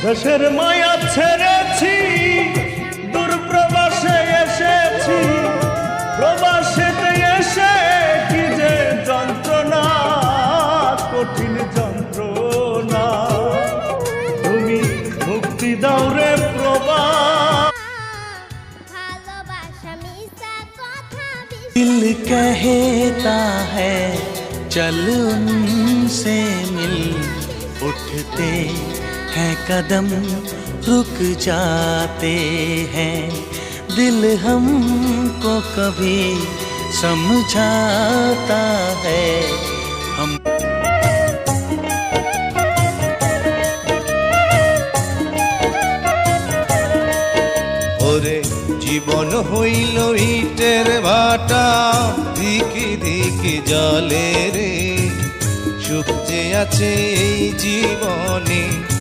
দেশের মায়া ছেড়েছি, দূর প্রবাসে এসেছি, প্রবাসেতে এসে কি যে যন্ত্রণা, কঠিন যন্ত্রণা, তুমি মুক্তি দাও রে প্রবাস। दिल कहता है चल उनसे मिल, उठते हैं कदम रुक जाते हैं, दिल हमको कभी समझाता है हम। ওরে জীবন হইল ইটের ভাটা, ধিকি ধিকি জলে রে, সুখ যে আছে এই জীবন